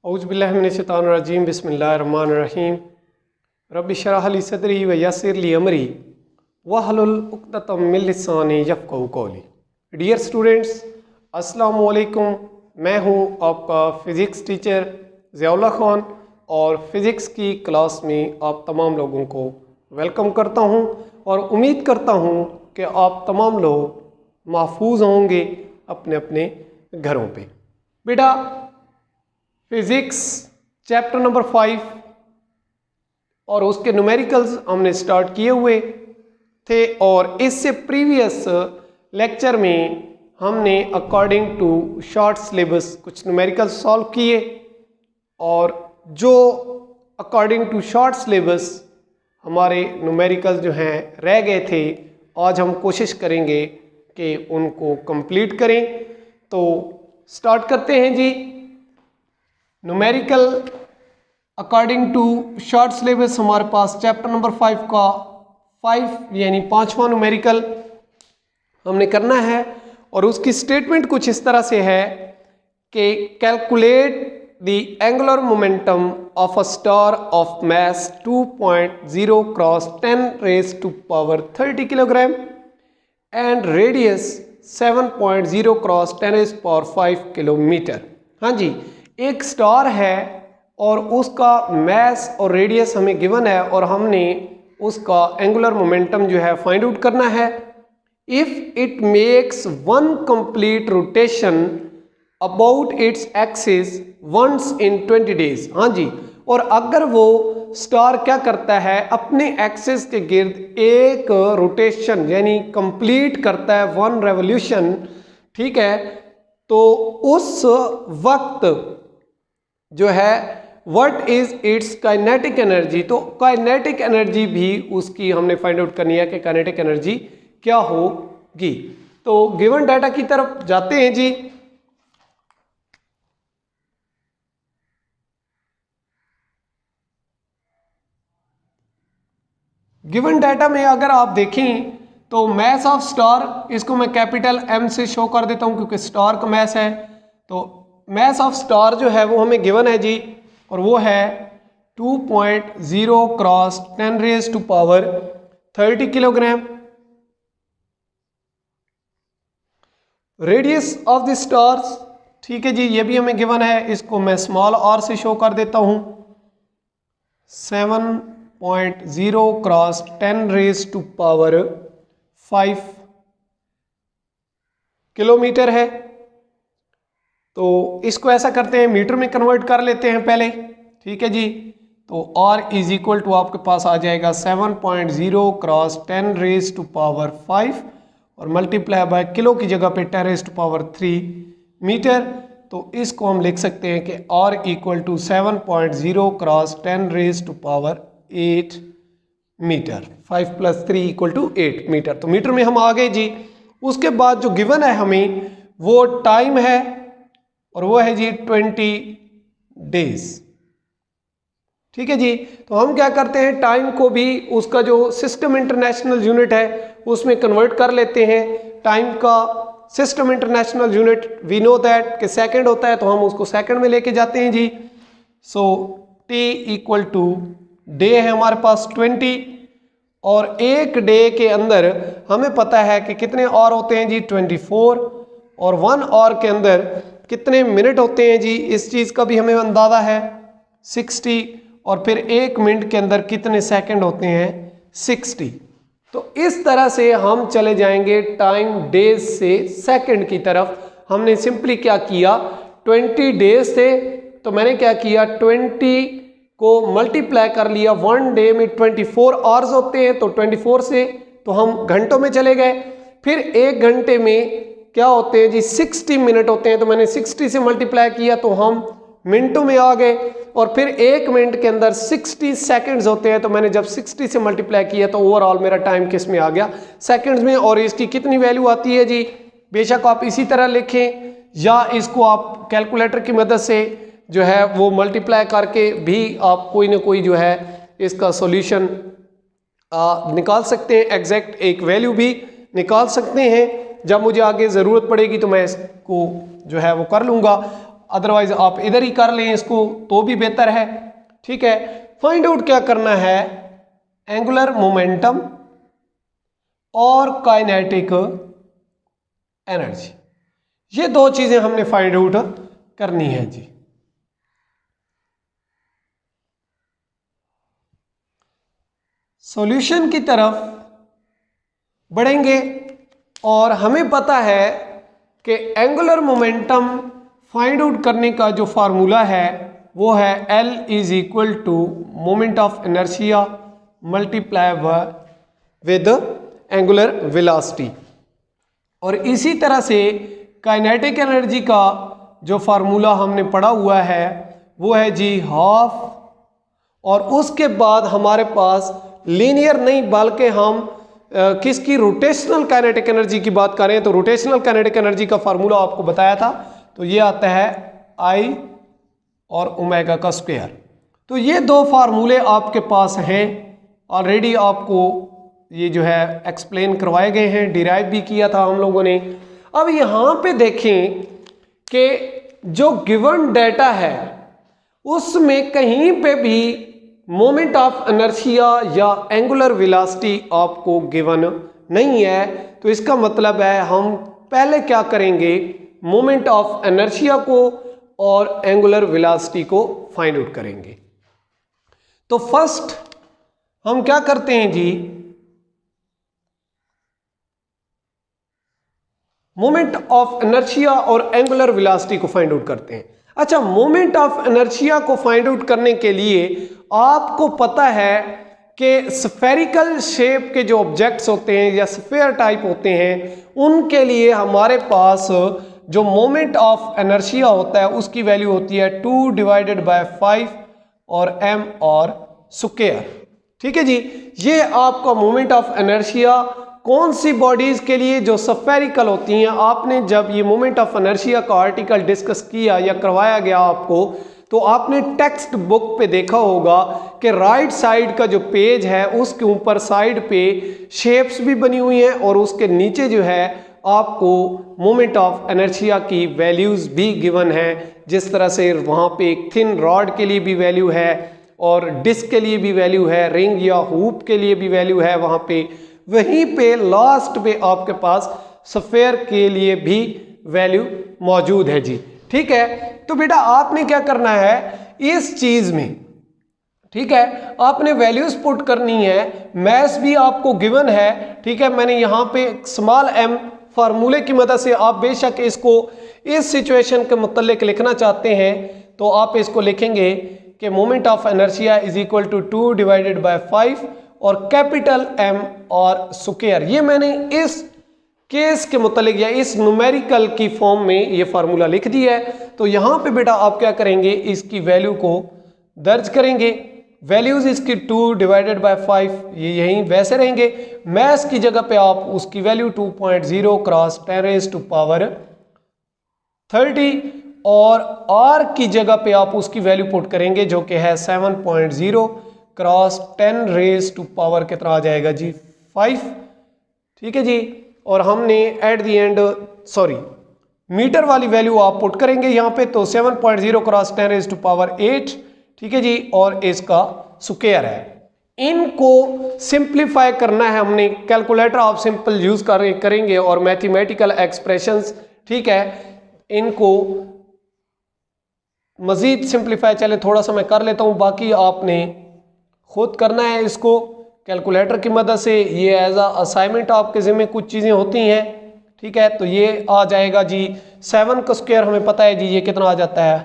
औज़ुबिल्लाहिमिनश्शैतानिर्रजीम बिस्मिल्लाहिर्रहमानिर्रहीम रब्बि इश्रह ली सदरी व यस्सिर ली अमरी वहलुल उक़दतम मिन लिसानी यफ़क़हू क़ौली। डियर स्टूडेंट्स, अस्सलामु अलैकुम। मैं हूँ आपका फ़िज़िक्स टीचर ज़ियाउल्लाह ख़ान और फ़िज़िक्स की क्लास में आप तमाम लोगों को वेलकम करता हूँ और उम्मीद करता हूँ कि आप तमाम लोग महफूज होंगे अपने अपने घरों पे। बेटा, फिज़िक्स चैप्टर नंबर 5 और उसके न्यूमेरिकल्स हमने स्टार्ट किए हुए थे और इससे प्रीवियस लेक्चर में हमने अकॉर्डिंग टू शॉर्ट सिलेबस कुछ न्यूमेरिकल्स सॉल्व किए और जो अकॉर्डिंग टू शॉर्ट सिलेबस हमारे न्यूमेरिकल्स जो हैं रह गए थे, आज हम कोशिश करेंगे कि उनको कंप्लीट करें। तो स्टार्ट करते हैं जी। Numerical according to short syllabus हमारे पास चैप्टर नंबर 5 का 5 यानी 5वां न्यूमेरिकल हमने करना है और उसकी स्टेटमेंट कुछ इस तरह से है कि calculate the angular momentum of a star of mass 2.0 cross 10 raise to power 30 kilogram and radius 7.0 cross 10 raise to power 5 kilometre. हाँ जी, एक स्टार है और उसका मास और रेडियस हमें गिवन है और हमने उसका एंगुलर मोमेंटम जो है फाइंड आउट करना है। If it makes one complete rotation about its axis once in 20 days. हाँ जी, और अगर वो स्टार क्या करता है, अपने एक्सिस के गिर्द एक रोटेशन यानी कंप्लीट करता है वन रेवोल्यूशन, ठीक है, तो उस वक्त जो है what is it's kinetic energy, तो काइनेटिक एनर्जी भी उसकी हमने फाइंड आउट करनी है कि काइनेटिक एनर्जी क्या होगी। तो गिवन डाटा की तरफ जाते हैं जी। गिवन डाटा में अगर आप देखें तो मैस ऑफ स्टार, इसको मैं कैपिटल एम से शो कर देता हूं क्योंकि स्टार का मैस है। तो मैस ऑफ स्टार जो है वो हमें गिवन है जी और वो है 2.0 cross 10 raise to power 30 kilogram. Radius of the stars, ठीक है जी, ये भी हमें गिवन है, इसको मैं स्मॉल आर से शो कर देता हूं। 7.0 cross 10 raise to power 5 kilometre है। तो इसको ऐसा करते हैं, मीटर में कन्वर्ट कर लेते हैं पहले, ठीक है जी। तो R इज इक्वल टू आपके पास आ जाएगा 7.0 क्रॉस 10 रेज़ टू पावर 5 और मल्टीप्लाई बाय किलो की जगह पे 10 रेज़ टू पावर 3 मीटर। तो इसको हम लिख सकते हैं कि R equal to 7.0 cross 10 raise to power 8 metre. 5 + 3 = 8 metre. तो मीटर में हम आ गए जी। उसके बाद जो गिवन है हमें वो टाइम है और वो है जी 20 डेज, ठीक है जी। तो हम क्या करते हैं, टाइम को भी उसका जो सिस्टम इंटरनेशनल यूनिट है उसमें कन्वर्ट कर लेते हैं। टाइम का system international unit we know that कि सेकंड होता है, तो हम उसको सेकंड में लेके जाते हैं जी। So T equal to day है हमारे पास 20 और एक डे के अंदर हमें पता है कि कितने आवर होते हैं जी 24 और 1 आवर के अंदर कितने मिनट होते हैं जी, इस चीज़ का भी हमें अंदाजा है 60 और फिर एक मिनट के अंदर कितने सेकंड होते हैं 60। तो इस तरह से हम चले जाएंगे टाइम डेज से सेकंड की तरफ। हमने सिंपली क्या किया, 20 डेज थे तो मैंने क्या किया, 20 को मल्टीप्लाई कर लिया, 1 डे में 24 आवर्स होते हैं तो 24 से तो हम घंटों में चले गए। फिर एक घंटे में क्या होते हैं जी 60 मिनट होते हैं, तो मैंने 60 से मल्टीप्लाई किया तो हम मिनटों में आ गए। और फिर एक मिनट के अंदर 60 सेकंड्स होते हैं, तो मैंने जब 60 से मल्टीप्लाई किया तो ओवरऑल मेरा टाइम किस में आ गया, सेकंड्स में। और इसकी कितनी वैल्यू आती है जी, बेशक आप इसी तरह लिखें या इसको आप कैलकुलेटर की मदद से जो है वो मल्टीप्लाई करके भी आप कोई ना कोई जो है इसका सॉल्यूशन निकाल सकते हैं, एग्जैक्ट एक वैल्यू भी निकाल सकते हैं। जब मुझे आगे ज़रूरत पड़ेगी तो मैं इसको जो है वो कर लूँगा। अदरवाइज आप इधर ही कर लें इसको तो भी बेहतर है। ठीक है, फाइंड आउट क्या करना है, एंगुलर मोमेंटम और काइनेटिक एनर्जी, ये दो चीजें हमने फाइंड आउट करनी है जी। सॉल्यूशन की तरफ बढ़ेंगे और हमें पता है कि एंगुलर मोमेंटम फाइंड आउट करने का जो फार्मूला है वो है L is equal to moment of inertia multiply with angular velocity. और इसी तरह से काइनेटिक एनर्जी का जो फार्मूला हमने पढ़ा हुआ है वो है जी हाफ, और उसके बाद हमारे पास लीनियर नहीं बल्कि हम किसकी, रोटेशनल काइनेटिक एनर्जी की बात करें तो रोटेशनल काइनेटिक एनर्जी का फार्मूला आपको बताया था, तो ये आता है I और ओमेगा का स्क्वायर। तो ये दो फार्मूले आपके पास हैं, ऑलरेडी आपको ये जो है एक्सप्लेन करवाए गए हैं, डिराइव भी किया था हम लोगों ने। अब यहाँ पे देखें कि जो गिवन डेटा है उसमें कहीं पे भी मोमेंट ऑफ इनर्शिया या एंगुलर वेलोसिटी आपको गिवन नहीं है, तो इसका मतलब है हम पहले क्या करेंगे, मोमेंट ऑफ इनर्शिया को और एंगुलर वेलोसिटी को फाइंड आउट करेंगे। तो फर्स्ट हम क्या करते हैं जी, मोमेंट ऑफ इनर्शिया और एंगुलर वेलोसिटी को फाइंड आउट करते हैं। अच्छा, मोमेंट ऑफ इनर्शिया को फाइंड आउट करने के लिए आपको पता है कि स्फेरिकल शेप के जो ऑब्जेक्ट्स होते हैं या स्फीयर टाइप होते हैं उनके लिए हमारे पास जो मोमेंट ऑफ इनर्शिया होता है उसकी वैल्यू होती है 2 डिवाइडेड बाय 5 और m और स्क्वायर। ठीक है जी, ये आपका मोमेंट ऑफ इनर्शिया कौन सी बॉडीज के लिए, जो स्फेरिकल होती हैं। आपने जब ये मोमेंट ऑफ इनर्शिया का आर्टिकल डिस्कस किया या करवाया गया आपको, तो आपने टेक्स्ट बुक पे देखा होगा कि राइट साइड का जो पेज है उसके ऊपर साइड पे शेप्स भी बनी हुई हैं और उसके नीचे जो है आपको मोमेंट ऑफ इनर्शिया की वैल्यूज भी गिवन है। जिस तरह से वहाँ पे एक थिन रॉड के लिए भी वैल्यू है और डिस्क के लिए भी वैल्यू है, रिंग या हुप के लिए भी वैल्यू है वहाँ पे, वहीं पे लास्ट पे आपके पास स्फीयर के लिए भी वैल्यू मौजूद है जी। ठीक है, तो बेटा आपने क्या करना है इस चीज में, ठीक है, आपने वैल्यूज पुट करनी है, मैथ्स भी आपको गिवन है। ठीक है, मैंने यहाँ पे स्मॉल m फार्मूले की मदद से, आप बेशक इसको इस सिचुएशन के मुतालिक लिखना चाहते हैं तो आप इसको लिखेंगे कि moment of inertia is equal to 2 divided by 5 और कैपिटल M और स्क्वायर। ये मैंने इस केस के मुतालिक या इस न्यूमेरिकल की फॉर्म में ये फार्मूला लिख दिया है। तो यहाँ पे बेटा आप क्या करेंगे, इसकी वैल्यू को दर्ज करेंगे। वैल्यूज इसकी 2 डिवाइडेड बाय 5 ये यहीं वैसे रहेंगे। मैथ्स की जगह पे आप उसकी value 2.0 cross 10 raise to power 30 और R की जगह पे आप उसकी वैल्यू पुट करेंगे जो कि है 7.0 क्रॉस 10 रेज़ टू पावर कितना आ जाएगा जी 5। ठीक है जी, और हमने एट दी एंड मीटर वाली वैल्यू आप पुट करेंगे यहाँ पे, तो 7.0 क्रॉस 10 रेज़ टू पावर 8। ठीक है जी, और इसका स्क्वायर है। इनको सिंप्लीफाई करना है हमने, कैलकुलेटर आप सिंपल यूज करेंगे और मैथमेटिकल एक्सप्रेशंस, ठीक है, इनको मजीद सिंप्लीफाई, चले थोड़ा सा मैं कर लेता हूँ, बाकी आपने खुद करना है इसको कैलकुलेटर की मदद से। ये एज अ असाइनमेंट आपके ज़िम्मे कुछ चीज़ें होती हैं। ठीक है, तो ये आ जाएगा जी 7 का स्क्वायर हमें पता है जी ये कितना आ जाता है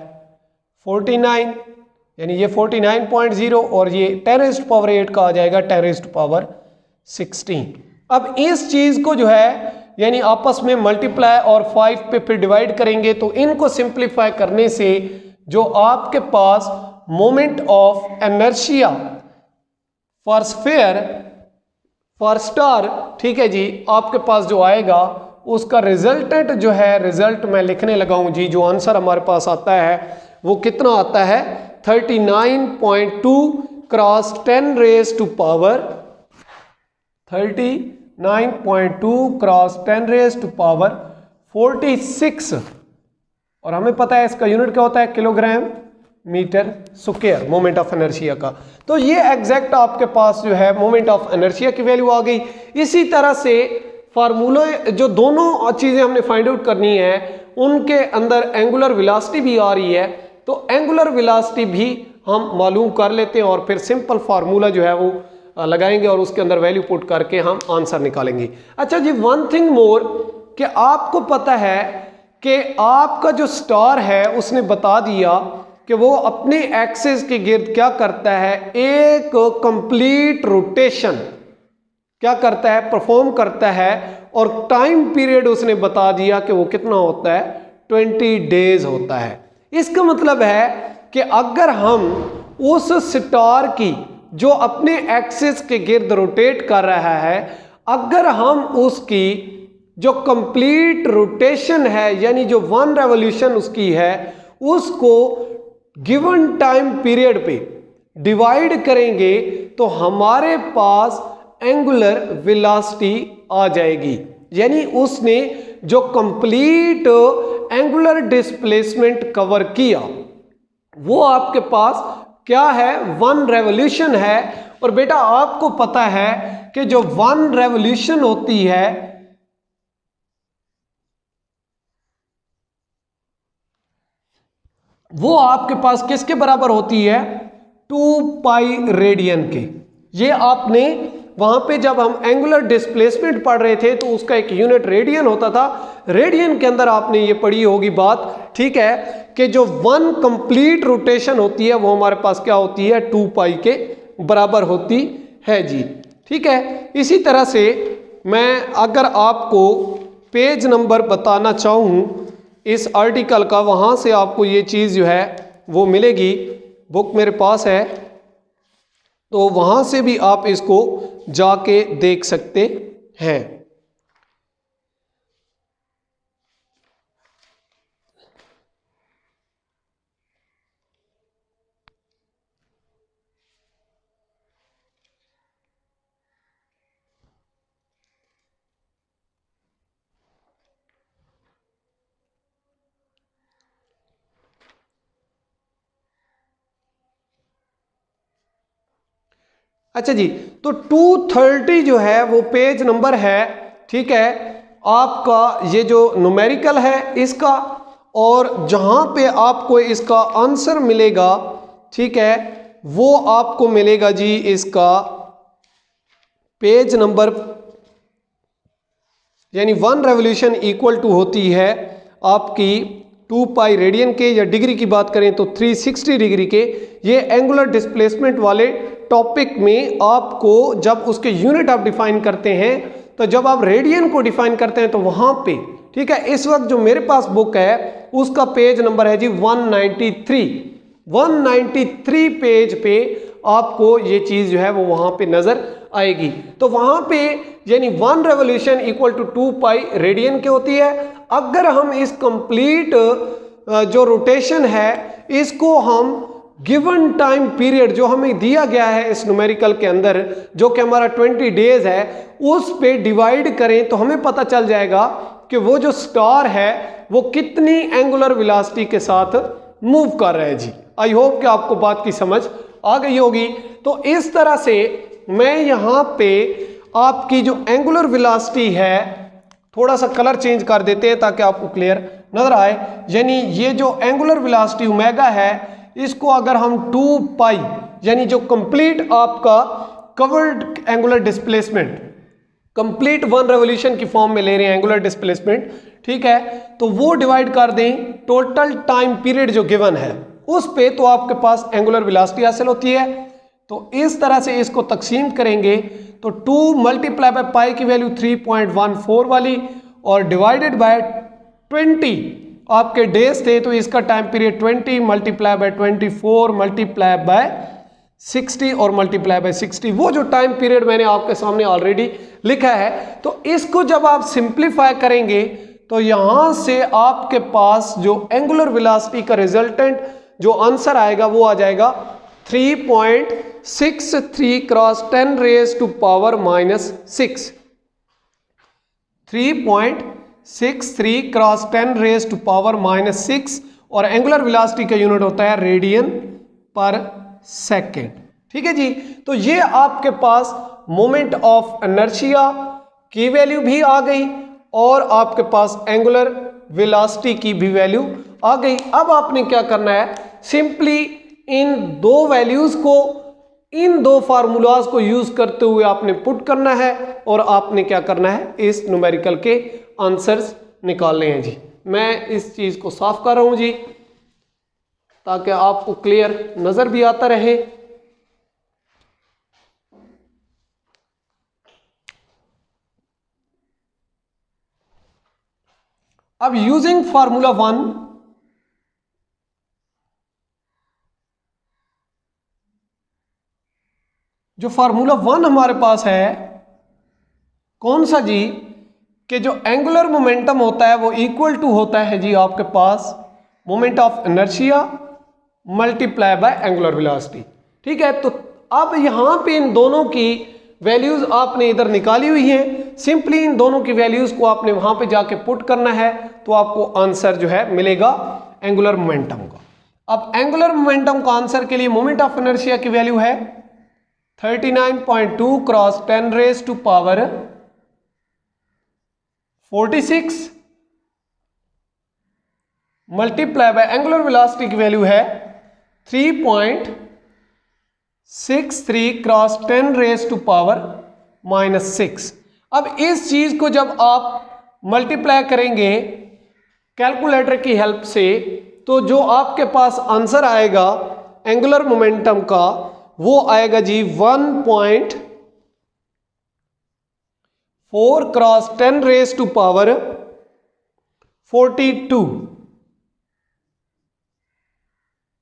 49, यानी ये 49.0 और ये 10 रेज़ टू पावर 8 का आ जाएगा 10 रेज़ टू पावर 16। अब इस चीज़ को जो है यानी आपस में मल्टीप्लाई और 5 पे फिर डिवाइड करेंगे, तो इनको सिंप्लीफाई करने से जो आपके पास moment of inertia for sphere for star, ठीक है जी, आपके पास जो आएगा उसका रिजल्टेंट जो है, रिजल्ट मैं लिखने लगा हूं जी, जो आंसर हमारे पास आता है वो कितना आता है 39.2 cross 10 raise to power 39.2 cross 10 raise to power 46 और हमें पता है इसका यूनिट क्या होता है, kilogram metre square moment of inertia का। तो ये एग्जैक्ट आपके पास जो है मोमेंट ऑफ इनर्शिया की वैल्यू आ गई। इसी तरह से फार्मूले जो दोनों चीजें हमने फाइंड आउट करनी है उनके अंदर एंगुलर वेलोसिटी भी आ रही है, तो एंगुलर वेलोसिटी भी हम मालूम कर लेते हैं और फिर सिंपल फार्मूला जो है वो लगाएंगे और उसके अंदर वैल्यू पुट करके हम आंसर निकालेंगे। अच्छा जी, वन थिंग मोर कि आपको पता है कि आपका जो स्टार है उसने बता दिया कि वो अपने एक्सिस के गिर्द क्या करता है, एक कंप्लीट रोटेशन क्या करता है, परफॉर्म करता है, और टाइम पीरियड उसने बता दिया कि वो कितना होता है, 20 डेज होता है। इसका मतलब है कि अगर हम उस स्टार की जो अपने एक्सिस के गिर्द रोटेट कर रहा है, अगर हम उसकी जो कंप्लीट रोटेशन है यानी जो 1 रेवोल्यूशन उसकी है उसको गिवन टाइम पीरियड पे डिवाइड करेंगे तो हमारे पास एंगुलर वेलोसिटी आ जाएगी। यानी उसने जो कंप्लीट एंगुलर डिस्प्लेसमेंट कवर किया वो आपके पास क्या है, 1 रेवोल्यूशन है। और बेटा आपको पता है कि जो 1 रेवोल्यूशन होती है वो आपके पास किसके बराबर होती है, 2 पाई रेडियन के। ये आपने वहां पे जब हम एंगुलर डिस्प्लेसमेंट पढ़ रहे थे तो उसका एक यूनिट रेडियन होता था। रेडियन के अंदर आपने ये पढ़ी होगी बात, ठीक है, कि जो 1 कंप्लीट रोटेशन होती है वो हमारे पास क्या होती है, 2 पाई के बराबर होती है जी। ठीक है, इसी तरह से मैं अगर आपको पेज नंबर बताना चाहूँ इस आर्टिकल का, वहाँ से आपको ये चीज़ जो है वो मिलेगी, बुक मेरे पास है, तो वहाँ से भी आप इसको जाके देख सकते हैं। अच्छा जी, तो 230 जो है वो पेज नंबर है, ठीक है, आपका ये जो न्यूमेरिकल है इसका, और जहां पे आपको इसका आंसर मिलेगा, ठीक है, वो आपको मिलेगा जी इसका पेज नंबर, यानी 1 रेवोल्यूशन इक्वल टू होती है आपकी 2 पाई रेडियन के, या डिग्री की बात करें तो 360 डिग्री के। ये एंगुलर डिस्प्लेसमेंट वाले टॉपिक में आपको जब उसके यूनिट आप डिफाइन करते हैं, तो जब आप रेडियन को डिफाइन करते हैं तो वहां पे, ठीक है, इस वक्त जो मेरे पास बुक है उसका पेज नंबर है जी 193 पेज पे आपको ये चीज जो है वो वहां पे नजर आएगी। तो वहां पे यानी 1 revolution equal to 2 pi radian की होती है। अगर हम इस कंप्लीट जो रोटेशन है इसको हम गिवन टाइम पीरियड जो हमें दिया गया है इस न्यूमेरिकल के अंदर, जो कि हमारा 20 डेज है, उस पे डिवाइड करें तो हमें पता चल जाएगा कि वो जो स्टार है वो कितनी एंगुलर वेलोसिटी के साथ मूव कर रहा है जी। आई होप कि आपको बात की समझ आ गई होगी। तो इस तरह से मैं यहाँ पे आपकी जो एंगुलर वेलोसिटी है, थोड़ा सा कलर चेंज कर देते हैं ताकि आपको क्लियर नजर आए। यानी ये जो एंगुलर वेलोसिटी ओमेगा है, इसको अगर हम 2 पाई यानी जो कंप्लीट आपका covered angular displacement complete 1 revolution की फॉर्म में ले रहे हैं एंगुलर डिस्प्लेसमेंट, ठीक है, तो वो डिवाइड कर दें टोटल टाइम पीरियड जो गिवन है उस पे, तो आपके पास एंगुलर वेलोसिटी हासिल होती है। तो इस तरह से इसको तकसीम करेंगे तो 2 मल्टीप्लाई बाय पाई की वैल्यू 3.14 वाली और डिवाइडेड बाय 20 आपके डेज थे, तो इसका time period 20 multiply by 24 multiply by 60 और मल्टीप्लाई बाय 60, वो जो टाइम पीरियड मैंने आपके सामने ऑलरेडी लिखा है। तो इसको जब आप सिंप्लीफाई करेंगे तो यहां से आपके पास जो एंगुलर वेलोसिटी का रिजल्टेंट जो आंसर आएगा वो आ जाएगा 3.63 cross 10 raise to power -6, 3.63 6.63 cross 10 raise to power -6 और एंगुलर वेलोसिटी का यूनिट होता है रेडियन पर सेकेंड। ठीक है जी, तो ये आपके पास मोमेंट ऑफ इनर्शिया की वैल्यू भी आ गई और आपके पास एंगुलर वेलोसिटी की भी वैल्यू आ गई। अब आपने क्या करना है, सिंपली इन दो वैल्यूज को, इन दो फार्मूलाज को यूज करते हुए आपने पुट करना है और आपने क्या करना है, इस न्यूमेरिकल के आंसर्स निकालने हैं जी। मैं इस चीज को साफ कर रहा हूं जी ताकि आपको क्लियर नजर भी आता रहे। अब यूजिंग फार्मूला 1 जो फार्मूला 1 हमारे पास है कौन सा जी, कि जो एंगुलर मोमेंटम होता है वो इक्वल टू होता है जी आपके पास moment of inertia multiply by angular velocity. ठीक है, तो अब यहां पे इन दोनों की वैल्यूज आपने इधर निकाली हुई हैं, सिंपली इन दोनों की वैल्यूज को आपने वहां पे जाके पुट करना है तो आपको आंसर जो है मिलेगा एंगुलर मोमेंटम का। अब एंगुलर मोमेंटम का आंसर के लिए मोमेंट ऑफ इनर्शिया की वैल्यू है 39.2 cross 10 raise to power 46 multiply by angular velocity की वैल्यू है 3.63 क्रॉस 10 रेज टू पावर -6। अब इस चीज को जब आप मल्टीप्लाई करेंगे कैलकुलेटर की हेल्प से तो जो आपके पास आंसर आएगा एंगुलर मोमेंटम का वो आएगा जी 1.4 cross 10 raise to power 42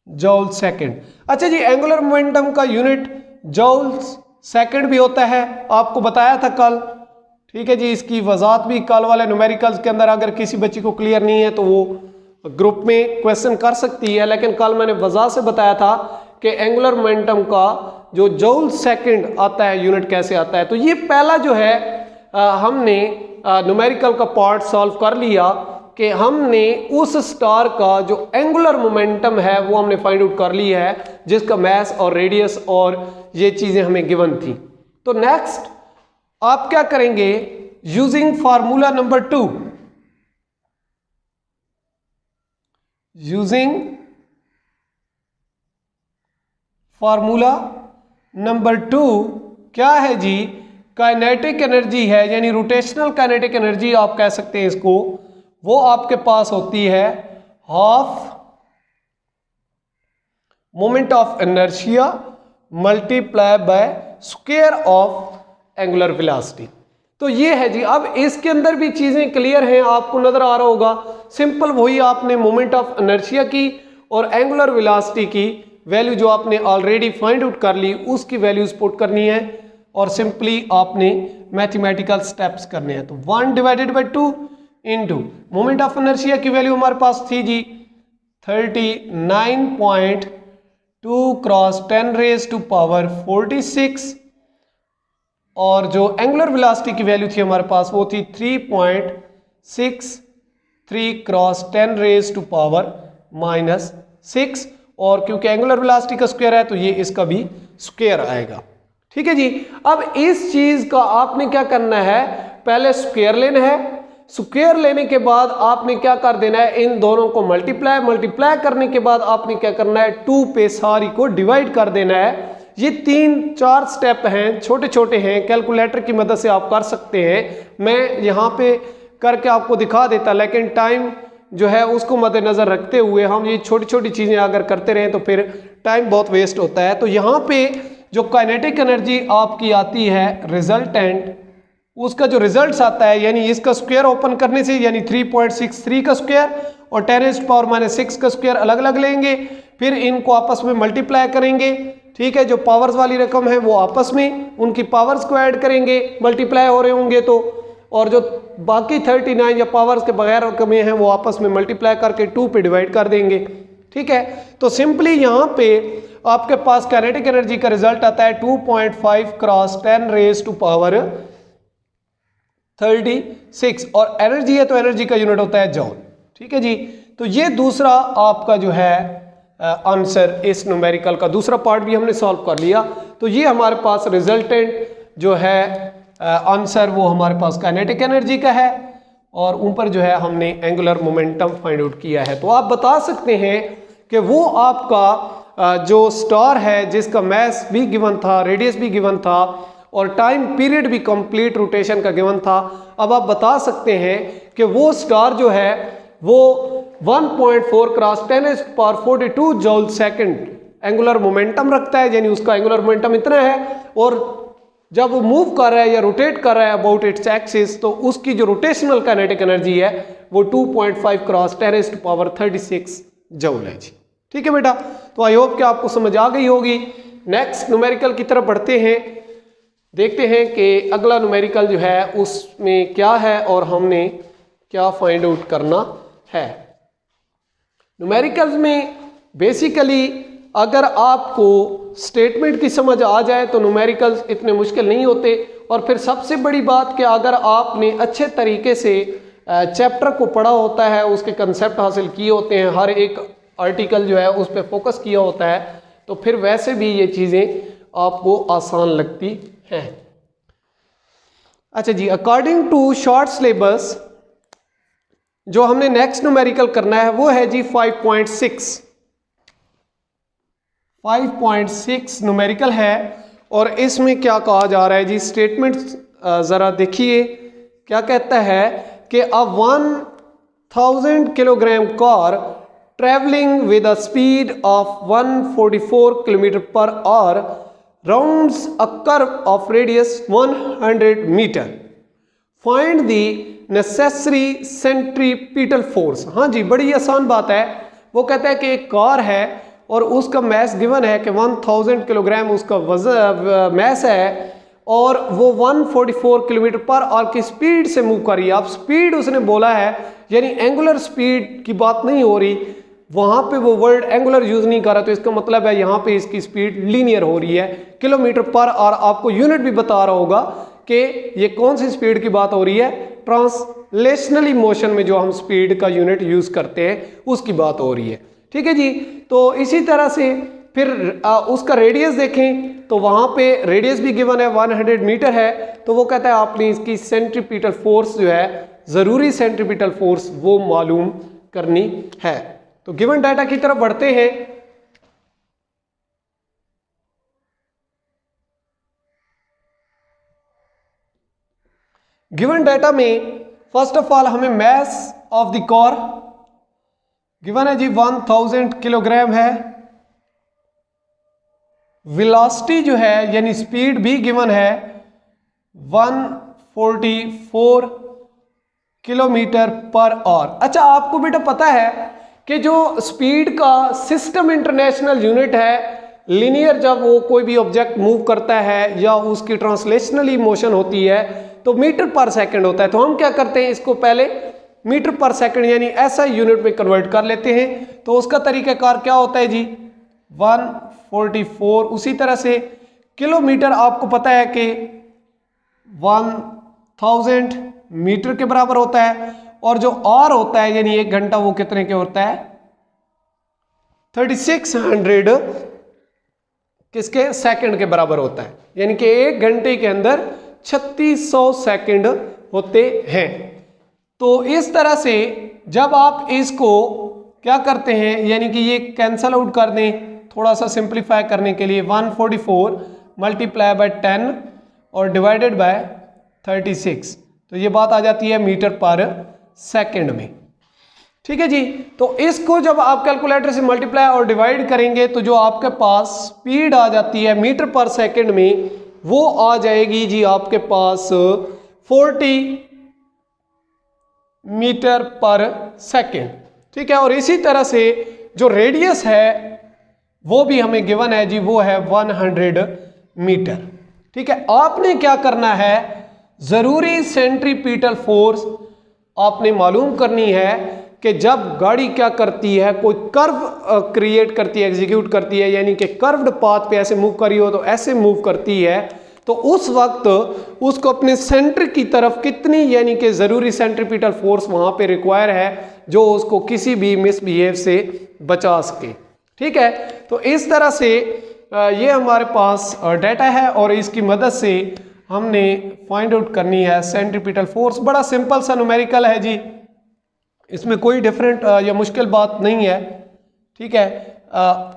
joule second. अच्छा जी, एंगुलर मोमेंटम का यूनिट जूल सेकंड भी होता है, आपको बताया था कल। ठीक है जी, इसकी वजाहत भी कल वाले न्यूमेरिकल्स के अंदर, अगर किसी बच्ची को क्लियर नहीं है तो वो ग्रुप में क्वेश्चन कर सकती है, लेकिन कल मैंने वजह से बताया था कि एंगुलर मोमेंटम का जो जूल सेकंड आता है यूनिट कैसे आता है। तो ये पहला जो है हमने न्यूमेरिकल का पार्ट सॉल्व कर लिया कि हमने उस स्टार का जो एंगुलर मोमेंटम है वो हमने फाइंड आउट कर लिया है जिसका मैस और रेडियस और ये चीजें हमें गिवन थी। तो नेक्स्ट आप क्या करेंगे, using formula number 2, using formula number 2 क्या है जी, काइनेटिक एनर्जी है, यानी रोटेशनल काइनेटिक एनर्जी आप कह सकते हैं इसको, वो आपके पास होती है half moment of inertia multiply bye square of angular velocity. तो ये है जी। अब इसके अंदर भी चीजें क्लियर हैं, आपको नजर आ रहा होगा। सिंपल वही आपने मोमेंट ऑफ इनर्शिया की और एंगुलर वेलोसिटी की वैल्यू जो आपने ऑलरेडी फाइंड आउट कर ली उसकी वैल्यूज पुट करनी है और सिंपली आपने मैथमेटिकल स्टेप्स करने हैं। तो 1 divided by 2 into moment of inertia की वैल्यू हमारे पास थी जी 39.2 क्रॉस 10 रेज टू पावर 46 और जो एंगुलर वेलोसिटी की वैल्यू थी हमारे पास वो थी 3.63 क्रॉस 10 रेज टू पावर -6 और क्योंकि एंगुलर वेलोसिटी का स्क्वायर है तो ये इसका भी स्क्वायर आएगा। ठीक है जी। अब इस चीज का आपने क्या करना है, पहले स्क्वायर लेना है, स्क्वायर लेने के बाद आपने क्या कर देना है, इन दोनों को मल्टीप्लाई करने के बाद आपने क्या करना है 2 पे सारी को डिवाइड कर देना है। ये 3-4 स्टेप हैं, छोटे छोटे हैं, कैलकुलेटर की मदद से आप कर सकते हैं। मैं यहाँ पे करके आपको दिखा देता, लेकिन टाइम जो है उसको मद्देनजर रखते हुए हम ये छोटी छोटी चीजें अगर करते रहें तो फिर टाइम बहुत वेस्ट होता है। तो यहाँ पे जो काइनेटिक एनर्जी आपकी आती है रिजल्टेंट, उसका जो रिजल्ट्स आता है यानी इसका स्क्वायर ओपन करने से यानी 3.63 का स्क्वायर और 10⁻⁻⁶ का स्क्वायर अलग अलग लेंगे, फिर इनको आपस में मल्टीप्लाई करेंगे। ठीक है, जो पावर्स वाली रकम है वो आपस में उनकी पावर्स को ऐड करेंगे, मल्टीप्लाई हो रहे होंगे तो, और जो बाकी 39 या पावर्स के बगैर रकमें हैं वो आपस में मल्टीप्लाई करके 2 पे डिवाइड कर देंगे। ठीक है, तो सिंपली यहाँ पे आपके पास काइनेटिक एनर्जी का रिजल्ट आता है 2.5 क्रॉस 10 रेज टू पावर 36 और एनर्जी है तो एनर्जी का यूनिट होता है जॉल। ठीक है जी, तो ये दूसरा आपका जो है आंसर इस न्यूमेरिकल का दूसरा पार्ट भी हमने सॉल्व कर लिया। तो ये हमारे पास रिजल्टेंट जो है आंसर वो हमारे पास काइनेटिक एनर्जी का है और ऊपर जो है हमने एंगुलर मोमेंटम फाइंड आउट किया है। तो आप बता सकते हैं कि वो आपका जो स्टार है जिसका मैस भी गिवन था, रेडियस भी गिवन था और टाइम पीरियड भी कंप्लीट रोटेशन का गिवन था, अब आप बता सकते हैं कि वो स्टार जो है वो 1.4 cross 10⁻42 joule second angular momentum रखता है, यानी उसका एंगुलर मोमेंटम इतना है और जब वो मूव कर रहा है या रोटेट कर रहा है अबाउट इट्स एक्सिस तो उसकी जो रोटेशनल काइनेटिक एनर्जी है वो 2.5 क्रॉस 10⁻36 जूल है जी। ठीक है बेटा, तो आई होप कि आपको समझ आ गई होगी। नेक्स्ट न्यूमेरिकल की तरफ बढ़ते हैं, देखते हैं कि अगला न्यूमेरिकल जो है उसमें क्या है और हमने क्या फाइंड आउट करना है। न्यूमेरिकल्स में बेसिकली अगर आपको स्टेटमेंट की समझ आ जाए तो न्यूमेरिकल्स इतने मुश्किल नहीं होते। और फिर सबसे बड़ी बात कि अगर आपने अच्छे तरीके से चैप्टर को पढ़ा होता है, उसके कंसेप्ट हासिल किए होते हैं, हर एक आर्टिकल जो है उस पर फोकस किया होता है, तो फिर वैसे भी ये चीज़ें आपको आसान लगती हैं। अच्छा जी, अकॉर्डिंग टू शॉर्ट सिलेबस जो हमने नेक्स्ट न्यूमेरिकल करना है वो है जी 5.6 न्यूमेरिकल है और इसमें क्या कहा जा रहा है जी, स्टेटमेंट ज़रा देखिए क्या कहता है कि a 1000 kilogram car travelling with a speed of 144 kilometre per hour rounds a curve of radius 100 metre, find the necessary centripetal force. हाँ जी, बड़ी आसान बात है। वो कहता है कि एक कार है और उसका मैस गिवन है कि 1000 किलोग्राम उसका वजन मैस है और वो 144 किलोमीटर पर आवर की स्पीड से मूव कर रही है। अब स्पीड उसने बोला है, यानी एंगुलर स्पीड की बात नहीं हो रही, वहां पे वो वर्ड एंगुलर यूज नहीं कर रहा, तो इसका मतलब है यहाँ पे इसकी स्पीड लीनियर हो रही है किलोमीटर पर आवर। आपको यूनिट भी बता रहा होगा कि ये कौन सी स्पीड की बात हो रही है, ट्रांसलेशनली मोशन में जो हम स्पीड का यूनिट यूज करते हैं उसकी बात हो रही है। ठीक है जी, तो इसी तरह से फिर उसका रेडियस देखें तो वहां पे रेडियस भी गिवन है 100 मीटर है, तो वो कहता है आपने इसकी सेंट्रीपिटल फोर्स जो है, जरूरी सेंट्रीपिटल फोर्स वो मालूम करनी है। तो गिवन डाटा की तरफ बढ़ते हैं। गिवन डाटा में फर्स्ट ऑफ ऑल हमें mass of the car given है जी 1000 किलोग्राम है, वेलोसिटी जो है यानी स्पीड भी गिवन है 144 किलोमीटर पर आवर। अच्छा, आपको बेटा पता है कि जो स्पीड का सिस्टम इंटरनेशनल यूनिट है, लीनियर जब वो कोई भी ऑब्जेक्ट मूव करता है या उसकी ट्रांसलेशनली मोशन होती है तो मीटर पर सेकंड होता है। तो हम क्या करते हैं, इसको पहले मीटर पर सेकंड यानी ऐसा यूनिट में कन्वर्ट कर लेते हैं। तो उसका तरीकाकार क्या होता है जी 144। उसी तरह से किलोमीटर आपको पता है कि 1000 मीटर के बराबर होता है और जो आवर होता है यानी 1 घंटा वो कितने के होता है 3600 किसके सेकंड के बराबर होता है, यानी कि 1 घंटे के अंदर 3600 सेकंड होते हैं। तो इस तरह से जब आप इसको क्या करते हैं, यानी कि ये कैंसल आउट कर दें थोड़ा सा सिंप्लीफाई करने के लिए, 144 मल्टीप्लाई बाय 10 और डिवाइडेड बाय 36, तो ये बात आ जाती है मीटर पर सेकंड में। ठीक है जी, तो इसको जब आप कैलकुलेटर से मल्टीप्लाई और डिवाइड करेंगे तो जो आपके पास स्पीड आ जाती है मीटर पर सेकंड में वो आ जाएगी जी आपके पास 40 मीटर पर सेकंड। ठीक है, और इसी तरह से जो रेडियस है वो भी हमें गिवन है जी, वो है 100 मीटर। ठीक है, आपने क्या करना है, जरूरी सेंट्रीपिटल फोर्स आपने मालूम करनी है कि जब गाड़ी क्या करती है, कोई कर्व क्रिएट करती है, एग्जीक्यूट करती है, यानी कि कर्व्ड पाथ पे ऐसे मूव करी हो तो ऐसे मूव करती है, तो उस वक्त उसको अपने सेंटर की तरफ कितनी यानी कि ज़रूरी सेंट्रीपिटल फोर्स वहाँ पे रिक्वायर है जो उसको किसी भी मिसबिहेव से बचा सके। ठीक है, तो इस तरह से ये हमारे पास डाटा है और इसकी मदद से हमने फाइंड आउट करनी है सेंट्रीपिटल फोर्स। बड़ा सिंपल सा न्यूमेरिकल है जी, इसमें कोई डिफरेंट या मुश्किल बात नहीं है। ठीक है,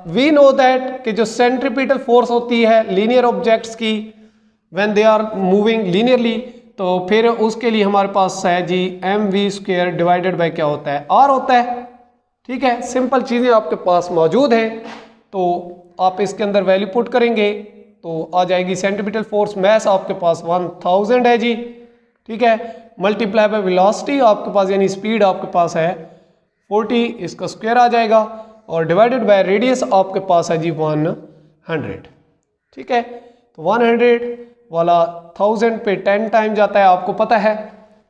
वी नो दैट कि जो सेंट्रीपिटल फोर्स होती है लीनियर ऑब्जेक्ट्स की when they are moving linearly, तो फिर उसके लिए हमारे पास है जी mv² डिवाइडेड बाय क्या होता है, r होता है। ठीक है, सिंपल चीज़ें आपके पास मौजूद हैं, तो आप इसके अंदर वैल्यू पुट करेंगे तो आ जाएगी सेंट्रीपिटल फोर्स। मैस आपके पास 1000 है जी। ठीक है, मल्टीप्लाई बाय वेलोसिटी आपके पास यानी स्पीड आपके पास है 40, इसका स्क्वायर आ जाएगा, और डिवाइडेड बाय रेडियस आपके पास है जी 100। ठीक है, तो 100 वाला 1000 पे 10 टाइम जाता है, आपको पता है।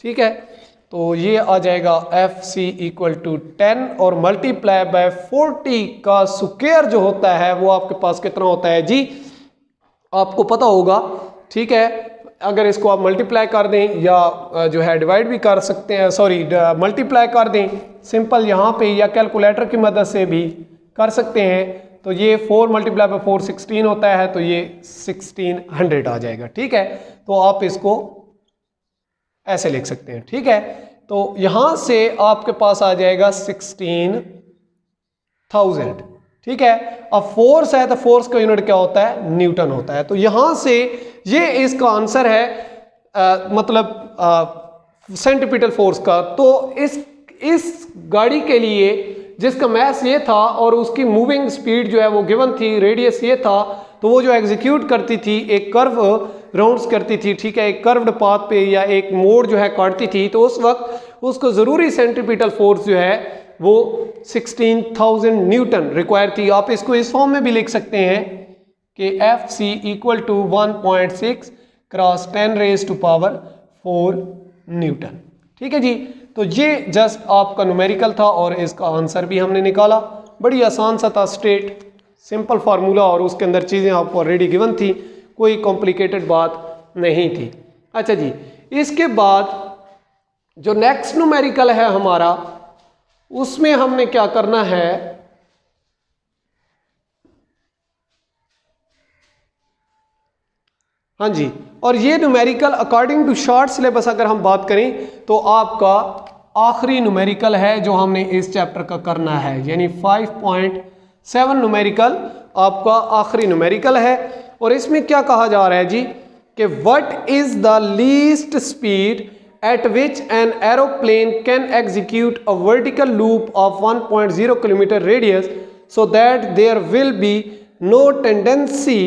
ठीक है, तो ये आ जाएगा FC इक्वल टू 10 और मल्टीप्लाई बाय 40 का स्क्वायर जो होता है वो आपके पास कितना होता है जी, आपको पता होगा। ठीक है, अगर इसको आप मल्टीप्लाई कर दें या जो है डिवाइड भी कर सकते हैं, सॉरी मल्टीप्लाई कर दें सिंपल यहाँ पे, या कैलकुलेटर की मदद से भी कर सकते हैं, तो ये 4 मल्टीप्लाई बाय 4 16 होता है, तो ये 1600 आ जाएगा। ठीक है, तो आप इसको ऐसे लिख सकते हैं। ठीक है, तो यहां से आपके पास आ जाएगा 16,000। ठीक है, अब फोर्स है तो फोर्स का यूनिट क्या होता है, न्यूटन होता है। तो यहां से ये इसका आंसर है मतलब सेंट्रीपिटल फोर्स का। तो इस गाड़ी के लिए जिसका मैस ये था और उसकी मूविंग स्पीड जो है वो गिवन थी, रेडियस ये था, तो वो जो एग्जीक्यूट करती थी एक कर्व राउंड्स करती थी। ठीक है, एक कर्व्ड पाथ पे या एक मोड़ जो है काटती थी, तो उस वक्त उसको ज़रूरी सेंट्रीपिटल फोर्स जो है वो 16,000 न्यूटन रिक्वायर थी। आप इसको इस फॉर्म में भी लिख सकते हैं कि FC equal to 1.6 cross 10 raise to power 4 newton. ठीक है जी, तो ये जस्ट आपका न्यूमेरिकल था और इसका आंसर भी हमने निकाला। बड़ी आसान सा था, स्ट्रेट सिंपल फार्मूला, और उसके अंदर चीज़ें आपको ऑलरेडी गिवन थी, कोई कॉम्प्लिकेटेड बात नहीं थी। अच्छा जी, इसके बाद जो नेक्स्ट न्यूमेरिकल है हमारा, उसमें हमने क्या करना है, हाँ जी, और ये numerical according to short syllabus अगर हम बात करें तो आपका आखिरी न्यूमेरिकल है जो हमने इस चैप्टर का करना है, यानी 5.7 न्यूमेरिकल आपका आखिरी न्यूमेरिकल है। और इसमें क्या कहा जा रहा है जी कि what is the least speed at which an aeroplane can execute a vertical loop of 1.0 kilometre radius so that there will be no tendency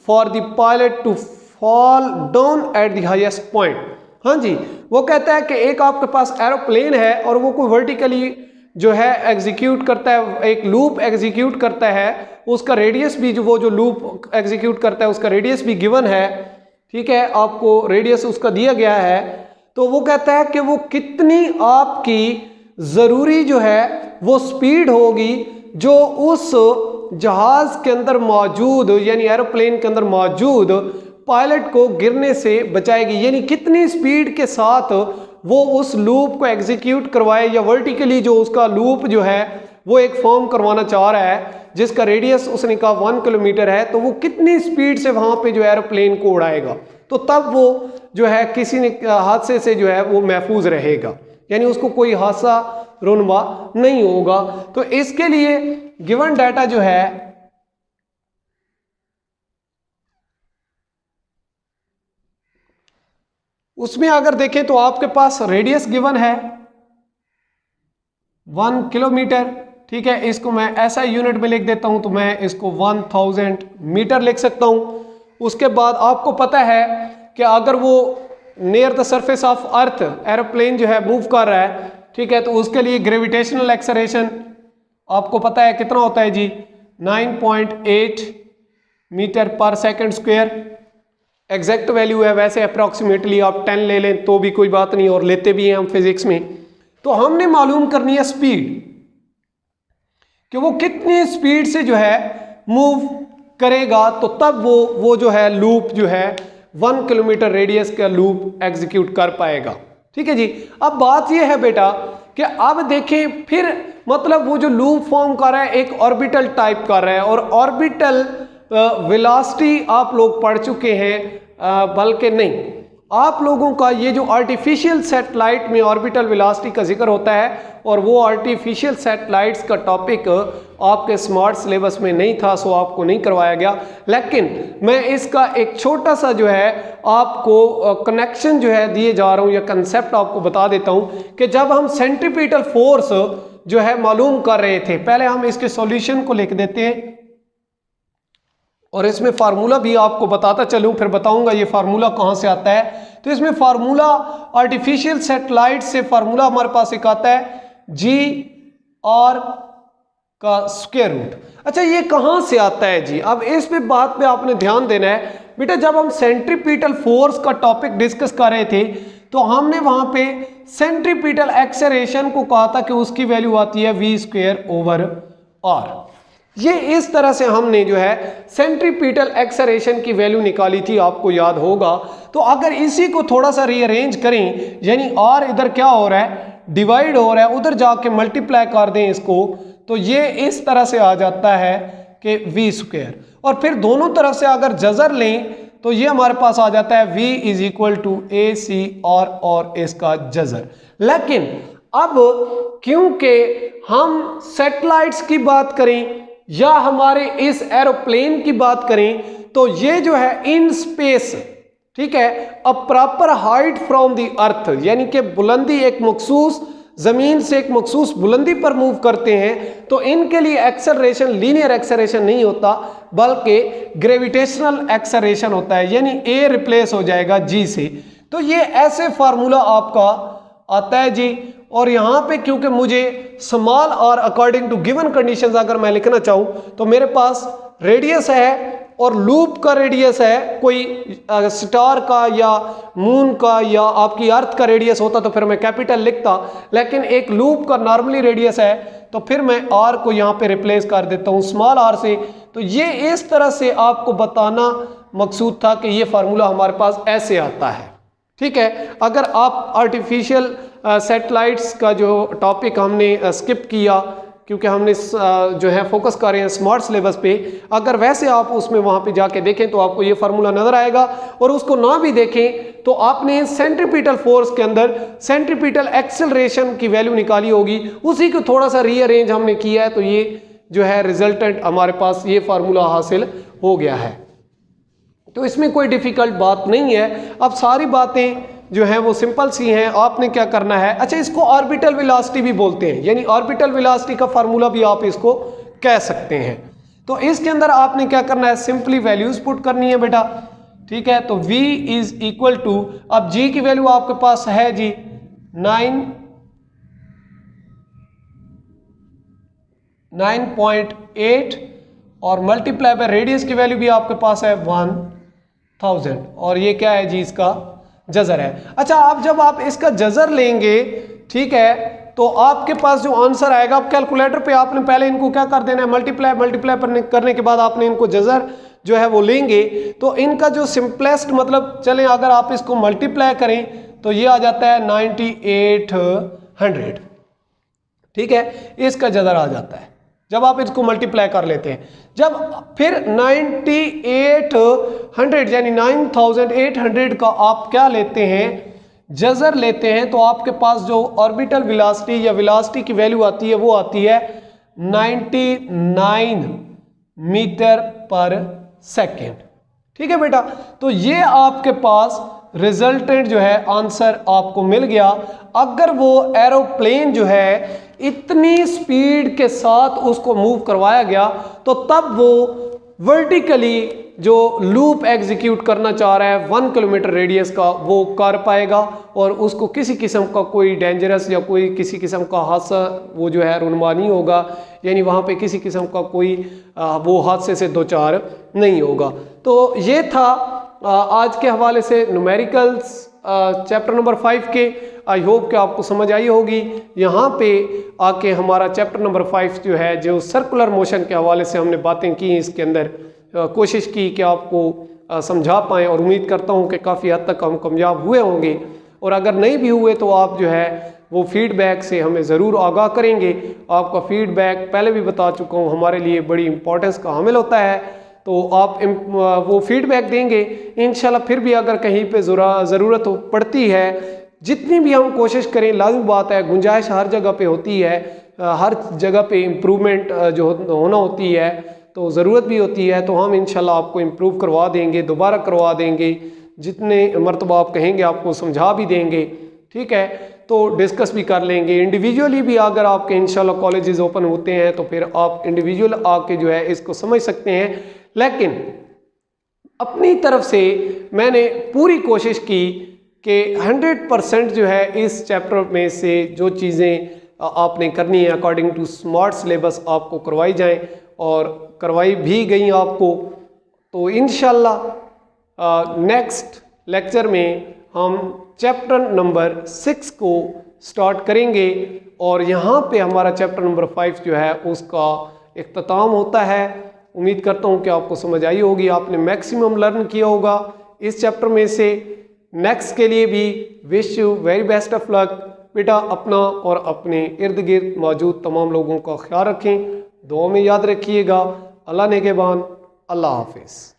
for the pilot to fall down at the highest point. हाँ जी, वो कहता है कि एक आपके पास aeroplane है और वो कोई वर्टिकली जो है एग्जीक्यूट करता है, एक लूप एग्जीक्यूट करता है, उसका रेडियस भी जो वो जो लूप एग्जीक्यूट करता है उसका रेडियस भी गिवन है। ठीक है, आपको रेडियस उसका दिया गया है, तो वो कहता है कि वो कितनी आपकी ज़रूरी जो है वो स्पीड होगी जो उस जहाज के अंदर मौजूद यानी एरोप्लेन के अंदर मौजूद पायलट को गिरने से बचाएगी, यानी कितनी स्पीड के साथ वो उस लूप को एग्जीक्यूट करवाए, या वर्टिकली जो उसका लूप जो है वो एक फॉर्म करवाना चाह रहा है जिसका रेडियस उसने कहा 1 किलोमीटर है, तो वो कितनी स्पीड से वहां पे जो एरोप्लेन को उड़ाएगा, तो तब वो जो है किसी हादसे से जो है वो महफूज रहेगा, यानी उसको कोई हादसा रुनवा नहीं होगा। तो इसके लिए गिवन डाटा जो है उसमें अगर देखें तो आपके पास रेडियस गिवन है 1 किलोमीटर। ठीक है, इसको मैं ऐसा यूनिट में लिख देता हूं, तो मैं इसको 1000 मीटर लिख सकता हूं। उसके बाद आपको पता है कि अगर वो near the surface of earth aeroplane जो है मूव कर रहा है, ठीक है, तो उसके लिए ग्रेविटेशनल एक्सेलरेशन आपको पता है कितना होता है जी, 9.8 मीटर पर सेकंड स्क्वायर। एग्जैक्ट वैल्यू है, वैसे अप्रॉक्सीमेटली आप 10 ले लें तो भी कोई बात नहीं, और लेते भी हैं हम फिजिक्स में। तो हमने मालूम करनी है स्पीड, कि वो कितनी स्पीड से जो है मूव करेगा, तो तब वो जो है लूप जो है 1 किलोमीटर रेडियस का लूप एग्जीक्यूट कर पाएगा। ठीक है जी। अब बात यह है बेटा कि अब देखें फिर मतलब वो जो लूप फॉर्म कर रहा है एक ऑर्बिटल टाइप कर रहा है, और ऑर्बिटल वेलोसिटी आप लोग पढ़ चुके हैं, बल्कि नहीं, आप लोगों का ये जो आर्टिफिशियल सैटेलाइट में ऑर्बिटल वेलोसिटी का जिक्र होता है, और वो आर्टिफिशियल सैटेलाइट्स का टॉपिक आपके स्मार्ट सिलेबस में नहीं था, सो आपको नहीं करवाया गया। लेकिन मैं इसका एक छोटा सा जो है आपको कनेक्शन जो है दिए जा रहा हूँ, या कंसेप्ट आपको बता देता हूँ कि जब हम सेंट्रीपिटल फोर्स जो है मालूम कर रहे थे, पहले हम इसके सॉल्यूशन को लिख देते हैं और इसमें फार्मूला भी आपको बताता चलूं, फिर बताऊंगा ये फार्मूला कहां से आता है। तो इसमें फार्मूला आर्टिफिशियल सैटेलाइट से फार्मूला हमारे पास एक आता है जी आर का स्क्वायर रूट। अच्छा, ये कहां से आता है जी? अब इस पे बात पे आपने ध्यान देना है बेटा। जब हम सेंट्रीपिटल फोर्स का टॉपिक डिस्कस कर रहे थे तो हमने वहां पे सेंट्रीपिटल एक्सेलरेशन को कहा था कि उसकी वैल्यू आती है v स्क्वायर ओवर आर। ये इस तरह से हमने जो है सेंट्रीपिटल एक्सेलरेशन की वैल्यू निकाली थी, आपको याद होगा। तो अगर इसी को थोड़ा सा रीअरेंज करें, यानी आर इधर क्या हो रहा है, डिवाइड हो रहा है, उधर जाके मल्टीप्लाई कर दें इसको, तो ये इस तरह से आ जाता है कि v स्क्वायर, और फिर दोनों तरफ से अगर जजर लें तो ये हमारे पास आ जाता है v इज इक्वल टू ए सी और इसका जजर। लेकिन अब क्योंकि हम सैटेलाइट्स की बात करें या हमारे इस एरोप्लेन की बात करें, तो ये जो है इन स्पेस, ठीक है, a proper height from the earth, यानी कि बुलंदी एक मखसूस जमीन से एक मखसूस बुलंदी पर मूव करते हैं, तो इनके लिए एक्सेलरेशन लीनियर एक्सेलरेशन नहीं होता बल्कि ग्रेविटेशनल एक्सेलरेशन होता है, यानी ए रिप्लेस हो जाएगा जी से। तो ये ऐसे फार्मूला आपका आता है जी। और यहाँ पे क्योंकि मुझे स्मॉल और अकॉर्डिंग टू गिवन कंडीशंस अगर मैं लिखना चाहूँ तो मेरे पास रेडियस है और लूप का रेडियस है, कोई स्टार का या मून का या आपकी अर्थ का रेडियस होता तो फिर मैं कैपिटल लिखता, लेकिन एक लूप का नॉर्मली रेडियस है तो फिर मैं आर को यहाँ पे रिप्लेस कर देता हूँ स्मॉल आर से। तो ये इस तरह से आपको बताना मकसूद था कि ये फार्मूला हमारे पास ऐसे आता है। ठीक है, अगर आप आर्टिफिशियल सैटेलाइट्स का जो टॉपिक हमने स्किप किया क्योंकि हमने जो है फोकस कर रहे हैं स्मार्ट सिलेबस पे, अगर वैसे आप उसमें वहाँ पे जाके देखें तो आपको ये फार्मूला नज़र आएगा, और उसको ना भी देखें तो आपने सेंट्रीपिटल फोर्स के अंदर सेंट्रीपिटल एक्सेलरेशन की वैल्यू निकाली होगी, उसी को थोड़ा सा रीअरेंज हमने किया है, तो ये जो है रिजल्टेंट हमारे पास ये फार्मूला हासिल हो गया है। तो इसमें कोई डिफिकल्ट बात नहीं है। अब सारी बातें जो है वो सिंपल सी हैं, आपने क्या करना है। अच्छा, इसको ऑर्बिटल वेलोसिटी भी बोलते हैं, यानी ऑर्बिटल वेलोसिटी का फार्मूला भी आप इसको कह सकते हैं। तो इसके अंदर आपने क्या करना है, सिंपली वैल्यूज पुट करनी है बेटा। ठीक है, तो v इज इक्वल टू, अब g की वैल्यू आपके पास है जी 9.8 और मल्टीप्लाई बाय रेडियस की वैल्यू भी आपके पास है 1000, और ये क्या है जी, इसका जजर है। अच्छा, अब जब आप इसका जजर लेंगे, ठीक है, तो आपके पास जो आंसर आएगा, अब कैलकुलेटर पे आपने पहले इनको क्या कर देना है, मल्टीप्लाई करने के बाद आपने इनको जजर जो है वो लेंगे, तो इनका जो सिंपलेस्ट मतलब चलें अगर आप इसको मल्टीप्लाई करें तो ये आ जाता है 9800। ठीक है, इसका जजर आ जाता है जब आप इसको मल्टीप्लाई कर लेते हैं। जब फिर 9800 यानी 9800 का आप क्या लेते हैं, जजर लेते हैं, तो आपके पास जो ऑर्बिटल वेलोसिटी या वेलोसिटी की वैल्यू आती है वो आती है 99 मीटर पर सेकेंड। ठीक है बेटा, तो ये आपके पास रिजल्टेंट जो है आंसर आपको मिल गया। अगर वो एरोप्लेन जो है इतनी स्पीड के साथ उसको मूव करवाया गया तो तब वो वर्टिकली जो लूप एग्जीक्यूट करना चाह रहा है 1 किलोमीटर रेडियस का वो कर पाएगा, और उसको किसी किस्म का कोई डेंजरस या कोई किसी किस्म का हादसा वो जो है रुनमा नहीं होगा, यानी वहाँ पे किसी किस्म का कोई वो हादसे से दो चार नहीं होगा। तो ये था आज के हवाले से न्यूमेरिकल्स चैप्टर नंबर 5 के। आई होप कि आपको समझ आई होगी। यहाँ पे आके हमारा चैप्टर नंबर 5 जो है, जो सर्कुलर मोशन के हवाले से हमने बातें की, इसके अंदर कोशिश की कि आपको समझा पाएँ, और उम्मीद करता हूँ कि काफ़ी हद तक हम कामयाब हुए होंगे। और अगर नहीं भी हुए तो आप जो है वो फीडबैक से हमें ज़रूर आगाह करेंगे। आपका फीडबैक पहले भी बता चुका हूँ हमारे लिए बड़ी इंपॉर्टेंस का हामिल होता है, तो आप वो फीडबैक देंगे इंशाल्लाह। फिर भी अगर कहीं पे ज़रूरत पड़ती है, जितनी भी हम कोशिश करें, लाज़िम बात है गुंजाइश हर जगह पे होती है, हर जगह पे इम्प्रूवमेंट जो होना होती है, तो ज़रूरत भी होती है, तो हम इंशाल्लाह आपको इम्प्रूव करवा देंगे, दोबारा करवा देंगे, जितने मरतबा आप कहेंगे आपको समझा भी देंगे। ठीक है, तो डिस्कस भी कर लेंगे इंडिविजुअली भी। अगर आपके इंशाल्लाह कॉलेजेस ओपन होते हैं तो फिर आप इंडिविजुअल आके जो है इसको समझ सकते हैं। लेकिन अपनी तरफ से मैंने पूरी कोशिश की कि 100% जो है इस चैप्टर में से जो चीज़ें आपने करनी है अकॉर्डिंग टू स्मार्ट सिलेबस आपको करवाई जाएं, और करवाई भी गई आपको। तो इंशाल्लाह नेक्स्ट लेक्चर में हम चैप्टर नंबर 6 को स्टार्ट करेंगे, और यहाँ पे हमारा चैप्टर नंबर 5 जो है उसका इख्तिताम होता है। उम्मीद करता हूँ कि आपको समझ आई होगी, आपने मैक्सिमम लर्न किया होगा इस चैप्टर में से। नेक्स्ट के लिए भी wish you very best of luck. बेटा अपना और अपने इर्द गिर्द मौजूद तमाम लोगों का ख्याल रखें, दुआ में याद रखिएगा। अल्लाह नेगेबान, अल्लाह हाफिज़।